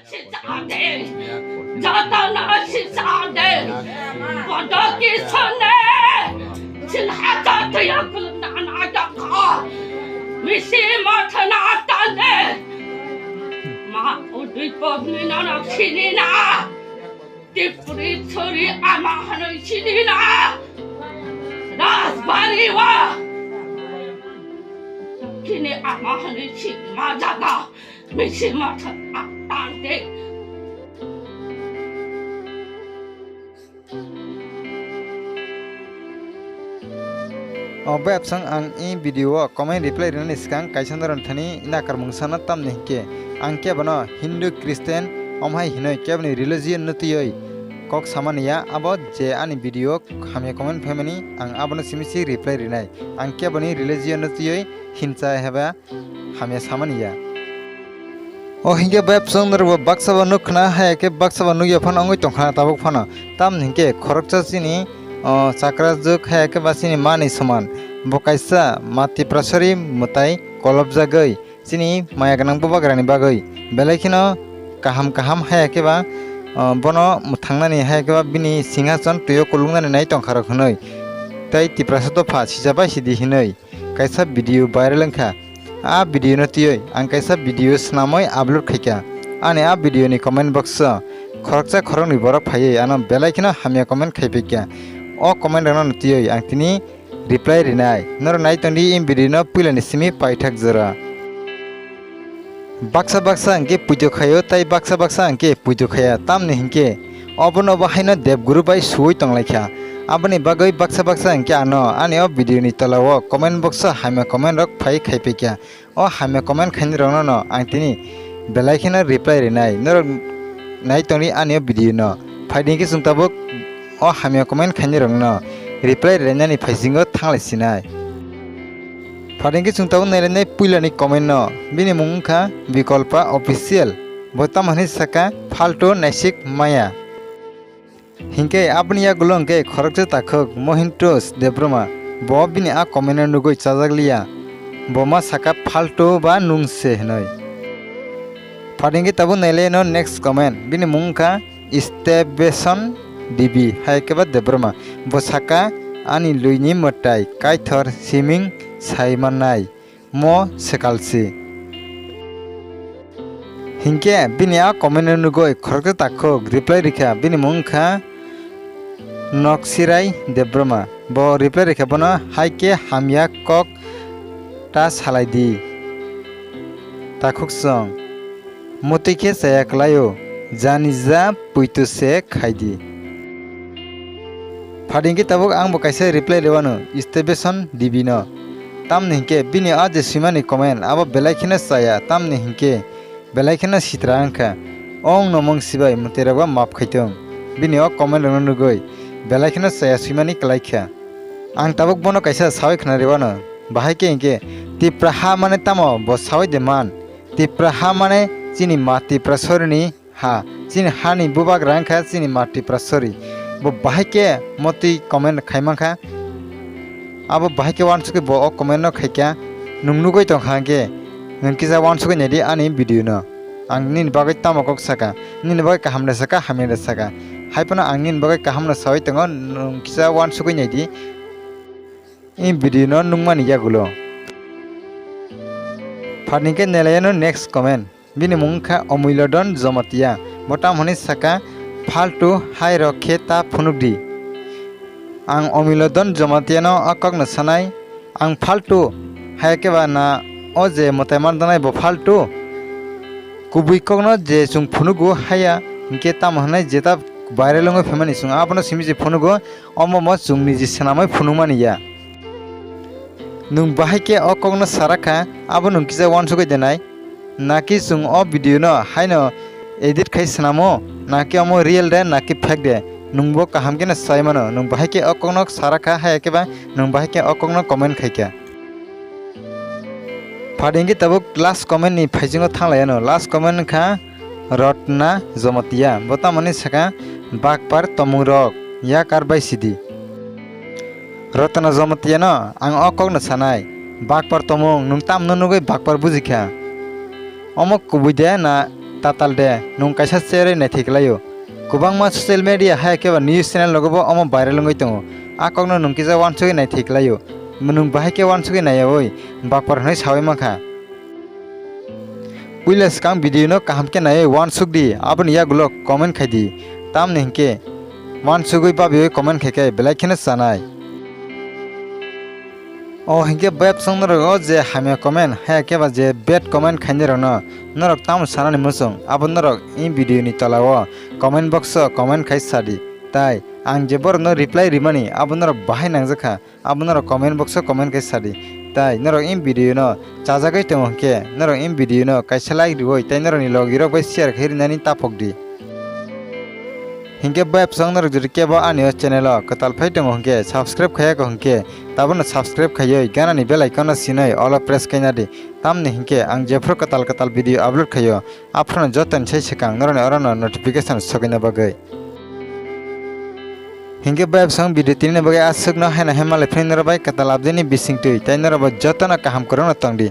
시사대 자다나 시사대 바다기 선에 진하자드야 그나나자가 미시마타 나타네 마 어디 법미나나 신이나 띠뿌리 소리 아마하는 신이나 라스바리와 kini amahan si majaga misi mata atante Web sang ang i video comment reply rin iskang kaisan ron thani ina karmung sana tam nehke ang kya bana Hindu Christian omhai hinoi kya bani religion nutiyoi kok samania abo je ani video hamya comment family ang abona simisi reply rinai ang kya bani religion nutiyoi hincha heba hamya samania o hinge web sang ro baksa ba nukna ha ke baksa ba nugya phana ongoi tongkhana tabuk phana tam nehke khorokcha chini chakra juk ha ke basini mani saman bokaisa mati prasari mutai kolobja gai chini maya ganang bobagrani bagai belaikino kaham kaham ha ke ba bono mutangnani ha ke ba bini singhason tuyo kulungnani nai tongkharok hnoi tai tiprasa to pha sijaba sidi hinoi kaisa video viral angkha a video no tiyoi ang kaisa video snamoi upload khaika ani a video ni comment box khorokcha khorong ni borok phai ano belaikino hamya comment khaipekya o comment rano tiyoi ang tini reply rinai nor nai tondi im video no puilani simi paithak jora baksa baksa angke pujo khayo tai baksa baksa angke pujo khaya tamni hingke obono bahaino devguru bai suoi tonglaikha aboni bagai baksa baksa angke ano ani o video ni tolawo comment box hamya comment rok phai khaipekya o hamya comment khaini rono no ang tini belaikino reply rinai nor nai tondi ani o video no phaidingke sungtabok o hamya comment khaini rongno reply renani phaisingo thanglasinai phaidingke sungtabok nailani puilani comment no bini mungkha vikolpa official botam hani saka falto naisik maya hingke apni ya gulongke khorokcha takhok mohintos debroma bo bini a comment no nugoi chajaglia boma saka falto ba nungse hnoi phaidingke tabu naileno next comment bini mungkha stebation dibi haikeba debroma bosaka ani luini motai kaithor siming saimanai mo sekalsi hingke bini a comment nugoi khorokta takhok reply rikha bini mungkha noksirai debroma bo reply rikha bono haike hamya kok ta salaidi takhok song motike sayaklayo janija puituse khaidi phaidingke tabuk ang bo kaisa reply lewano station dibino tamni hingke bini a je simani comment abo belaikina saya tamni hingke belaikina sitra angkha ong nomong sibai muteraba map khaitong bini o comment rano nugoi belaikina saya simani klaikha ang tabuk bono kaisa sawai khna rewano bahaike hingke tipraha mane tamo bo sawai de man tipraha mane chini mati prasorni ha chini hani bubak rangkha chini mati prasori bo bahaike moti comment khaimangkha abo bahaike wansuke bo o comment no khaikya nungnugoi tongkhangke ngkisa wansuke nedi ani video no ang nin bagai tamakok saka nin bagai kahamna saka hamena saka haipana ang nin bagai kahamna sawai tongo ngkisa wansuke nedi in video no nungmani yagulo phaidingke nelayano next comment bini mungkha omilodon jomatia motam honi saka faltu hai rokhe ta phunukdi ang omilodon jomatiano akok na sanai ang faltu hai ke bana o je motaimar danai bo faltu kubui kokno je chung phunugo haya hingke tam hanai jeta viral longo famani chung abono simiji phunugo omomo chungni je senamai phunumani ya nung bahaike o kokno saraka abo nung kisa wansugoi denai naki chung o video no haino edit khai senamo naki omo real de naki fake de nungbo kahamke na saimano nung bahaike o kokno saraka hayake ba nung bahaike o kokno comment khaikya phaidingke tabuk last comment ni phaijingo thanglayano last comment kha rotna jomatia botamani saka bakpar tomurok ya karbai sidi rotna jomatia no ang okok na sanai bakpar tomung nung tam nunugoi bakpar bujikha omok kubuide na tatal de nung kaisa chere naithiklayo kubangma social media hai keba news channel logobo omo viral ngoi tongo akokno nung kisa wansugui naithiklayo nung bahai ke wansugui nayawoi bakpar hnoi sawai makha puilas kang video no kaham ke naye wansugdi aboni yagulo comment khaidi tamne hinke wansugui babi comment kheke belaikene sanai o hinke web songnoro je hamya comment ha keba je bad comment khainero no norok tam sanani musung abon norok in video ni talawo comment box comment khai sadi tai ang je bor no reply rimani abon norok bahai nangjakha abon norok comment box comment khai sadi tai norok in video no chajagai temo ke norok in video no kaisa like riwoi tai norok ni log iro bai share khairi nani tapokdi hinke web song norok jodi kebo ani channel katal phai temo hinke subscribe khaya ko hinke tabona subscribe khayoi gana ni bell icon sinoi all press kaina di tamne hinke ang jefro katal video upload khayo afrono jotan sei sekang norone orano notification sogina bagai hinke web song video tinne bagai asuk no hena hemale friend bai katal abjeni bising tui tai noro jotana kaham korona tongdi